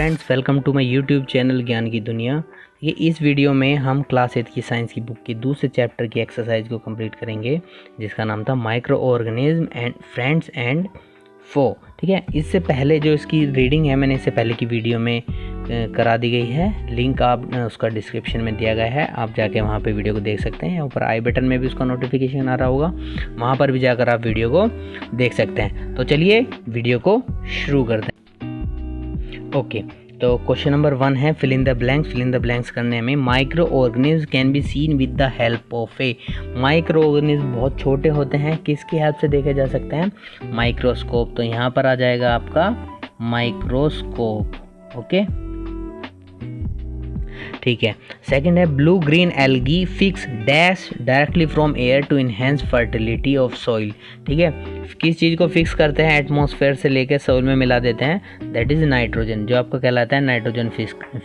Friends, welcome to my YouTube channel Gyan Ki दुनिया। ये इस वीडियो में हम क्लास 8 की साइंस की बुक के दूसरे चैप्टर की एक्सरसाइज को कंप्लीट करेंगे, जिसका नाम था microorganism and friends and foe. ठीक है, इससे पहले जो इसकी रीडिंग है मैंने इससे पहले की वीडियो में करा दी गई है। लिंक आप उसका डिस्क्रिप्शन में दिया गया है, आप जाके वहाँ पे वीडियो को देख सकते हैं। ऊपर आई बटन में भी उसका नोटिफिकेशन आ रहा होगा, वहाँ पर भी जाकर आप वीडियो को देख सकते हैं। तो चलिए वीडियो को शुरू करते हैं। ओके, तो क्वेश्चन नंबर 1 है fill in the blanks. Fill in the blanks करने में micro organism can be seen with the help of a. Micro organism बहुत छोटे होते हैं, किसकी हेल्प से देखे जा सकते हैं? माइक्रोस्कोप। तो यहाँ पर आ जाएगा आपका माइक्रोस्कोप। ओके, ठीक है। सेकंड है blue green algae fix dash directly from air to enhance fertility of soil. ठीक है, किस चीज़ को फिक्स करते हैं? एटमॉस्फेयर से लेकर सॉइल में मिला देते हैं, दैट इज़ नाइट्रोजन, जो आपका कहलाता है नाइट्रोजन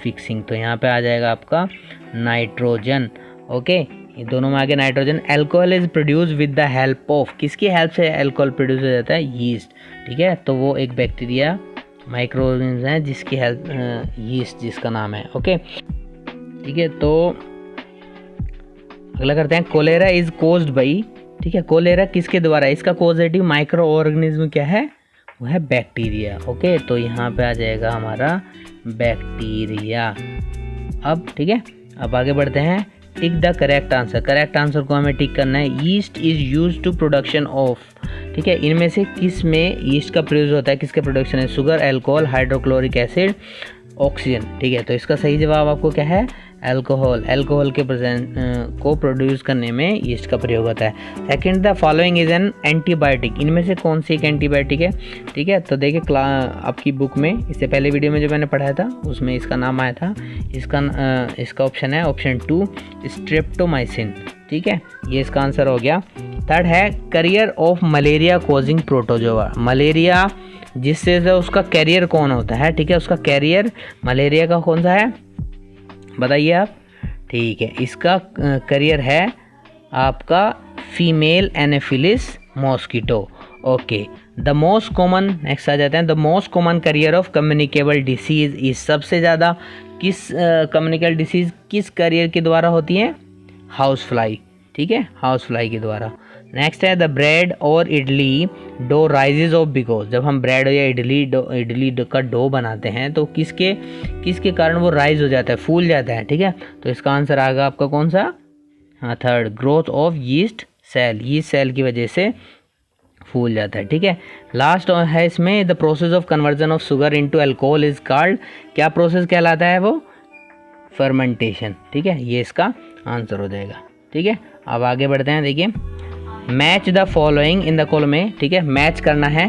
फिक्सिंग। तो यहाँ पे आ जाएगा आपका नाइट्रोजन। ओके, ये दोनों में आगे nitrogen. Alcohol is produce with the help of, किसकी हेल्प से एल्कोहल प्रोड्यूस हो जाता है? यीस्ट। ठीक है, तो वो एक बैक्टीरिया माइक्रो ऑर्गेनिज्म है जिसकी हेल्प यीस्ट जिसका नाम है। ओके, ठीक है। तो अगला करते हैं कोलेरा इज कोज्ड बाई। ठीक है, कोलेरा किसके द्वारा? इसका कॉजेटिव माइक्रो ऑर्गेनिज्म क्या है? वो है बैक्टीरिया। ओके, तो यहाँ पे आ जाएगा हमारा बैक्टीरिया। अब ठीक है, अब आगे बढ़ते हैं। Tick the correct answer. Correct answer को हमें टिक करना है। Yeast is use to production of. ठीक है, इनमें से किस में ईस्ट का प्रयोग होता है? किसके प्रोडक्शन है? Sugar, alcohol, hydrochloric acid, oxygen. ठीक है, तो इसका सही जवाब आपको क्या है? अल्कोहल। अल्कोहल के को प्रोड्यूस करने में ईस्ट का प्रयोग होता है। Second, the following is an antibiotic. इनमें से कौन सी एक एंटीबायोटिक है? ठीक है, तो देखिए आपकी बुक में इससे पहले वीडियो में जो मैंने पढ़ाया था उसमें इसका नाम आया था। इसका ऑप्शन है ऑप्शन 2 स्ट्रेप्टोमाइसिन। ठीक है, ये इसका आंसर हो गया। थर्ड है career of malaria causing protozoa. Malaria जिससे उसका कैरियर कौन होता है? ठीक है, उसका कैरियर मलेरिया का कौन सा है बताइए आप। ठीक है, इसका कैरियर है आपका female anopheles mosquito. Okay, the most common, next आ जाते हैं। The most common carrier of communicable disease is. सबसे ज़्यादा किस कम्युनिकेबल डिसीज किस कैरियर के द्वारा होती है? House fly. ठीक है, हाउस फ्लाई के द्वारा। नेक्स्ट है द ब्रेड और idli dough rises of because. जब हम ब्रेड या इडली का डो बनाते हैं तो किसके कारण वो राइज हो जाता है, फूल जाता है? ठीक है, तो इसका आंसर आएगा आपका कौन सा? हाँ, third, growth of yeast cell. Yeast cell की वजह से फूल जाता है। ठीक है, लास्ट है इसमें the process of conversion of sugar into alcohol is called. क्या प्रोसेस कहलाता है वो? फर्मेंटेशन। ठीक है, ये इसका आंसर हो जाएगा। ठीक है, अब आगे बढ़ते हैं। देखिए, match the following in the column में। ठीक है, मैच करना है।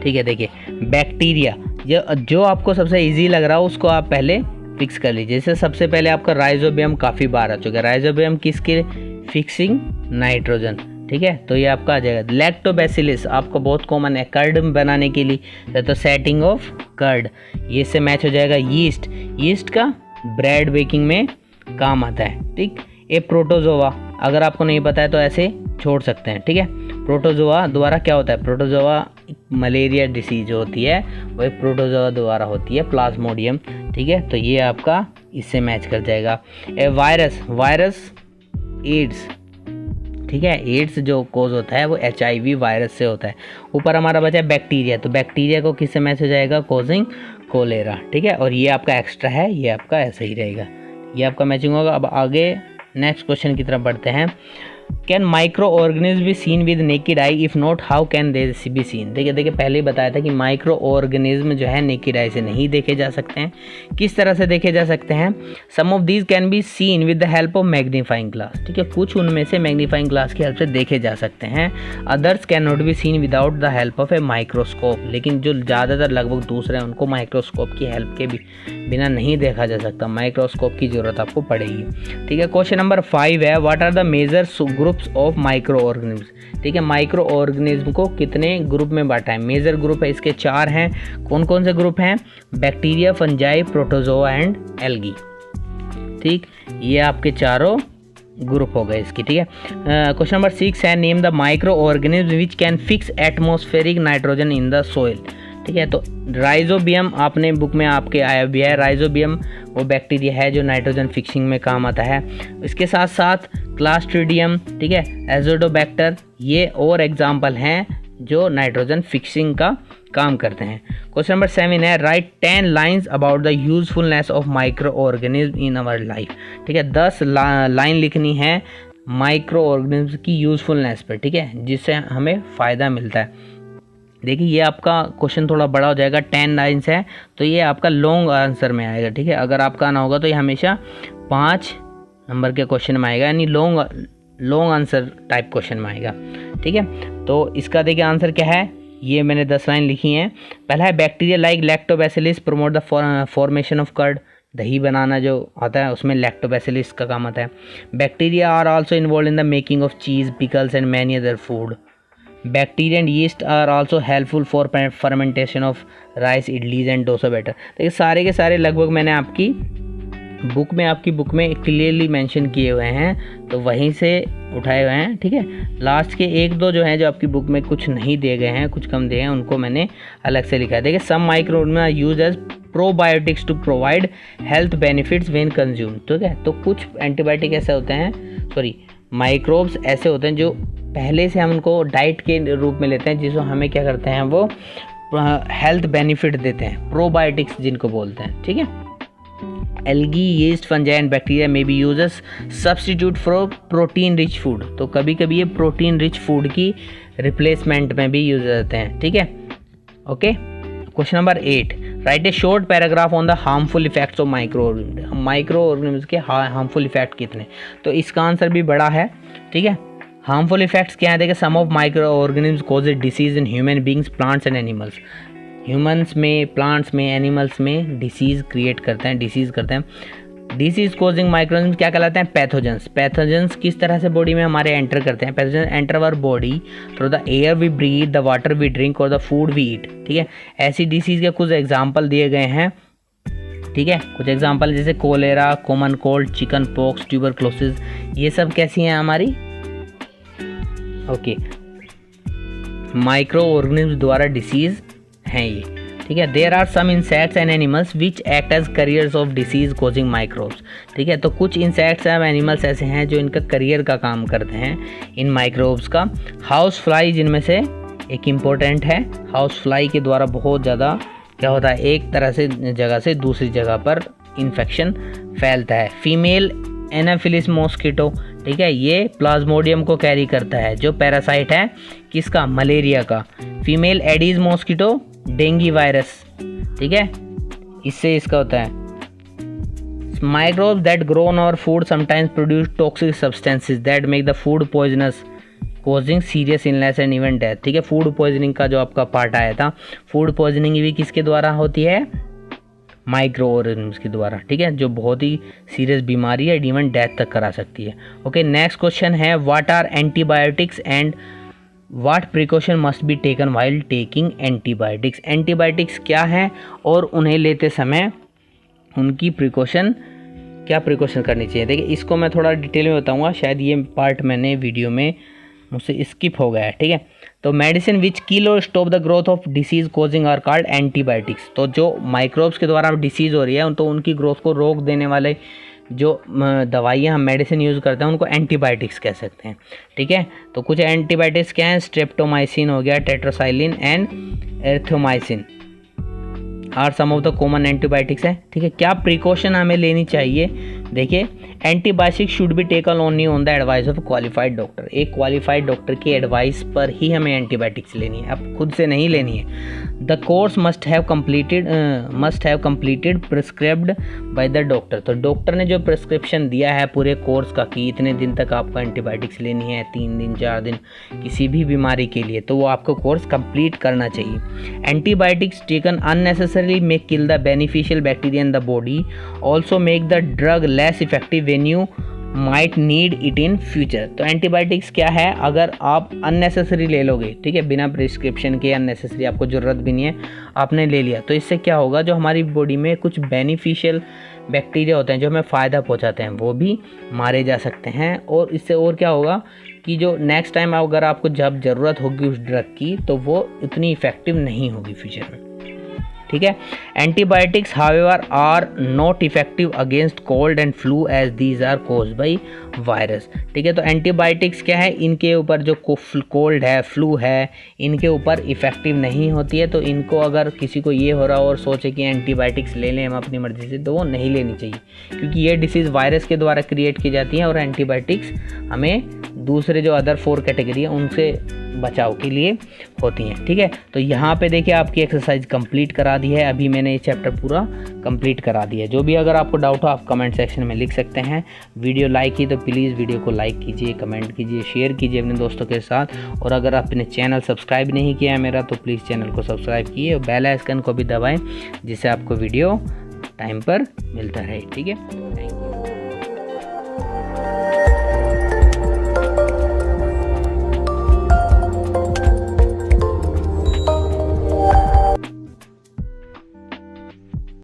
ठीक है, देखिए बैक्टीरिया जो आपको सबसे इजी लग रहा हो उसको आप पहले फिक्स कर लीजिए। जैसे सबसे पहले आपका राइजोबियम काफ़ी बार आ चुका है। राइजोबियम किसके? Fixing nitrogen. ठीक है, तो ये आपका आ जाएगा। लैक्टोबैसिलस आपको बहुत कॉमन है कर्ड बनाने के लिए, तो सेटिंग ऑफ कर्ड, ये से मैच हो जाएगा। यीस्ट का ब्रेड बेकिंग में काम आता है। ठीक, ये प्रोटोजोआ अगर आपको नहीं पता है तो ऐसे छोड़ सकते हैं। ठीक है, प्रोटोजोआ द्वारा क्या होता है? प्रोटोजोआ मलेरिया डिसीज होती है वो एक प्रोटोजोआ द्वारा होती है, प्लाज्मोडियम। ठीक है, तो ये आपका इससे मैच कर जाएगा। ए वायरस एड्स। ठीक है, एड्स जो कोज होता है वो HIV वायरस से होता है। ऊपर हमारा बचा है बैक्टीरिया, तो बैक्टीरिया को किससे मैच हो जाएगा? Causing cholera. ठीक है, और ये आपका एक्स्ट्रा है, ये आपका ऐसा ही रहेगा, ये आपका मैचिंग होगा। अब आगे नेक्स्ट क्वेश्चन की तरफ बढ़ते हैं। Can micro organism B seen with naked eye? If not how can they be seen? देखिए पहले ही बताया था कि माइक्रो ऑर्गेनिज्म जो है नेकेड आई से नहीं देखे जा सकते हैं। किस तरह से देखे जा सकते हैं? Some of these can be seen with the help of magnifying glass. ठीक है, कुछ उनमें से मैग्नीफाइंग ग्लास की हेल्प से देखे जा सकते हैं। Others can not be seen without the help of a microscope. लेकिन जो ज़्यादातर लगभग दूसरे हैं उनको माइक्रोस्कोप की हेल्प के बिना नहीं देखा जा सकता, माइक्रोस्कोप की ज़रूरत आपको पड़ेगी। ठीक है, क्वेश्चन नंबर 5 है what are the major groups of micro organism. ठीक है, माइक्रो ऑर्गेनिज्म को कितने ग्रुप में बांटा है? मेजर ग्रुप है इसके 4 हैं। कौन कौन से ग्रुप हैं? Bacteria, fungi, protozoa and algae. ठीक, ये आपके चारों ग्रुप हो गए इसकी। ठीक है, क्वेश्चन नंबर 6 है name the micro organism which can fix atmospheric nitrogen in the soil. ठीक है। तो राइजोबियम आपने बुक में आपके आया भी है, राइजोबियम वो बैक्टीरिया है जो नाइट्रोजन फिक्सिंग में काम आता है। इसके साथ साथ क्लास्ट्रीडियम, ठीक है, एजोडोबैक्टर, ये और एग्जाम्पल हैं जो नाइट्रोजन फिक्सिंग का काम करते हैं। क्वेश्चन नंबर 7 है write 10 lines about the usefulness of micro organism in our life. ठीक है, 10 लाइन लिखनी है माइक्रो ऑर्गेनिज्म की यूजफुलनेस पर, ठीक है, जिससे हमें फ़ायदा मिलता है। देखिए ये आपका क्वेश्चन थोड़ा बड़ा हो जाएगा, 10 लाइन्स है तो ये आपका लॉन्ग आंसर में आएगा, ठीक है। अगर आपका आना होगा तो ये हमेशा 5 नंबर के क्वेश्चन में आएगा, यानी लॉन्ग आंसर टाइप क्वेश्चन में आएगा, ठीक है। तो इसका देखिए आंसर क्या है, ये मैंने 10 लाइन लिखी हैं। पहला है bacteria like lactobacillus promote the formation of curd, दही बनाना जो आता है उसमें लैक्टोबैसिलस का काम आता है। Bacteria are also involve in the making of cheese, pickles and many other food. Bacteria and yeast are also helpful for fermentation of rice, idlis and dosa batter. देखिए सारे के सारे लगभग मैंने आपकी बुक में क्लियरली मेंशन किए हुए हैं, तो वहीं से उठाए हुए हैं, ठीक है। लास्ट के 1-2 जो हैं जो आपकी बुक में कुछ नहीं दिए गए हैं, कुछ कम दिए हैं, उनको मैंने अलग से लिखा है। देखिए some micro organism are used as probiotics to provide health benefits when consumed, ठीक है। तो कुछ एंटीबायोटिक ऐसे होते हैं, माइक्रोब्स ऐसे होते हैं जो पहले से हम उनको डाइट के रूप में लेते हैं, जिसको हमें क्या करते हैं वो हेल्थ बेनिफिट देते हैं, प्रोबायोटिक्स जिनको बोलते हैं, ठीक है। Algae, yeast, fungi and bacteria may be use as substitute for protein rich food, तो कभी कभी ये प्रोटीन रिच फूड की रिप्लेसमेंट में भी यूज होते हैं, ठीक है। Okay, question number 8 write a short paragraph on the harmful effects of micro organism के हार्मफुल इफेक्ट कितने, तो इसका आंसर भी बड़ा है, ठीक है। हार्मफुल इफेक्ट्स क्या है, देखिए some of micro organism causes disease in human beings, plants and animals. Humans में, प्लांट्स में, एनिमल्स में डिसीज़ क्रिएट करते हैं, डिसीज़ करते हैं। डिसीज़ कॉजिंग माइक्रोऑर्गेनिज्म क्या कहलाते हैं, पैथोजेंस। पैथोजेंस किस तरह से बॉडी में हमारे एंटर करते हैं, pathogens enter our body through the air we breathe, the water we drink और द फूड वी ईट, ठीक है। ऐसी डिसीज़ के कुछ एग्जाम्पल दिए गए हैं, ठीक है। कुछ एग्जाम्पल जैसे cholera, common cold, chicken pox, tuberculosis, ये सब कैसी हैं हमारी, ओके, माइक्रो ऑर्गेनिज्म द्वारा डिसीज़ हैं ये, ठीक है। There are some insects and animals which act as carriers of disease causing microbes, ठीक है। तो कुछ इंसेक्ट्स एंड एनिमल्स ऐसे हैं जो इनका करियर का काम करते हैं इन माइक्रोब्स का। हाउस फ्लाई जिनमें से एक इम्पोर्टेंट है, हाउस फ्लाई के द्वारा बहुत ज़्यादा क्या होता है, एक तरह से जगह से दूसरी जगह पर इन्फेक्शन फैलता है। फीमेल एनाफिलिस मॉस्किटो, ठीक है, ये प्लाज्मोडियम को कैरी करता है, जो पैरासाइट है किसका, मलेरिया का। Female aedes mosquito dengue virus, ठीक है, इससे इसका होता है। Microbes that grow on our food sometimes produce toxic substances that make the food poisonous causing serious illness and even death, ठीक है। फूड पॉइजनिंग का जो आपका पार्ट आया था, फूड पॉइजनिंग भी किसके द्वारा होती है, माइक्रो ऑर्गेनिज्म के द्वारा, ठीक है, जो बहुत ही सीरियस बीमारी है, इवन डेथ तक करा सकती है। ओके, नेक्स्ट क्वेश्चन है what are antibiotics and what precaution must be taken while taking antibiotics. Antibiotics क्या है और उन्हें लेते समय उनकी क्या प्रिकॉशन करनी चाहिए। देखिए इसको मैं थोड़ा डिटेल में बताऊंगा, शायद ये पार्ट मैंने वीडियो में मुझसे स्किप हो गया है, ठीक है। तो मेडिसिन विच किल और stop the growth of disease causing are called antibiotics. तो जो माइक्रोब्स के द्वारा डिसीज़ हो रही है तो उनकी ग्रोथ को रोक देने वाले जो दवाइयाँ हम मेडिसिन यूज़ करते हैं उनको एंटीबायोटिक्स कह सकते हैं, ठीक है। तो कुछ एंटीबायोटिक्स क्या हैं, स्ट्रेप्टोमाइसिन हो गया, tetracycline and erythromycin are some of the common antibiotics है, ठीक है। क्या प्रिकॉशन हमें लेनी चाहिए, देखिए antibiotic should be taken only on the advice of qualified doctor. एक क्वालिफाइड डॉक्टर की एडवाइस पर ही हमें एंटीबायोटिक्स लेनी है, अब खुद से नहीं लेनी है। The course must have completed prescribed by the doctor. तो डॉक्टर ने जो प्रिस्क्रिप्शन दिया है पूरे कोर्स का कि इतने दिन तक आपको एंटीबायोटिक्स लेनी है, 3 दिन 4 दिन किसी भी बीमारी के लिए, तो वो आपको कोर्स कंप्लीट करना चाहिए। Antibiotics taken unnecessarily may kill the beneficial bacteria in the body, also make the drug less effective when you might need it in future. तो एंटीबायोटिक्स क्या है, अगर आप अननेसेसरी ले लोगे, ठीक है, बिना प्रिस्क्रिप्शन के, अननेसेसरी आपको ज़रूरत भी नहीं है, आपने ले लिया, तो इससे क्या होगा, जो हमारी बॉडी में कुछ बेनिफिशियल बैक्टीरिया होते हैं जो हमें फ़ायदा पहुंचाते हैं वो भी मारे जा सकते हैं। और इससे और क्या होगा कि जो नेक्स्ट टाइम अगर आपको जब ज़रूरत होगी उस ड्रग की तो वो इतनी इफ़ेक्टिव नहीं होगी फ्यूचर में। ठीक है। Antibiotics however are not effective against cold and flu as these are caused by virus, ठीक है। तो एंटीबायोटिक्स क्या है, इनके ऊपर जो कोल्ड है, फ्लू है, इनके ऊपर इफेक्टिव नहीं होती है। तो इनको अगर किसी को ये हो रहा हो और सोचे कि एंटीबायोटिक्स ले लें हम अपनी मर्ज़ी से, तो वो नहीं लेनी चाहिए, क्योंकि ये डिसीज़ वायरस के द्वारा क्रिएट की जाती है और एंटीबायोटिक्स हमें दूसरे जो अदर 4 कैटेगरी है उनसे बचाव के लिए होती हैं, ठीक है। तो यहाँ पे देखिए आपकी एक्सरसाइज कंप्लीट करा दी है। अभी मैंने ये चैप्टर पूरा कंप्लीट करा दिया है। जो भी अगर आपको डाउट हो आप कमेंट सेक्शन में लिख सकते हैं। वीडियो लाइक की तो प्लीज़ वीडियो को लाइक कीजिए, कमेंट कीजिए, शेयर कीजिए अपने दोस्तों के साथ। और अगर आपने चैनल सब्सक्राइब नहीं किया है मेरा, तो प्लीज़ चैनल को सब्सक्राइब कीजिए और बेल आइकन को भी दबाएँ, जिससे आपको वीडियो टाइम पर मिलता रहे, ठीक है। Thank you.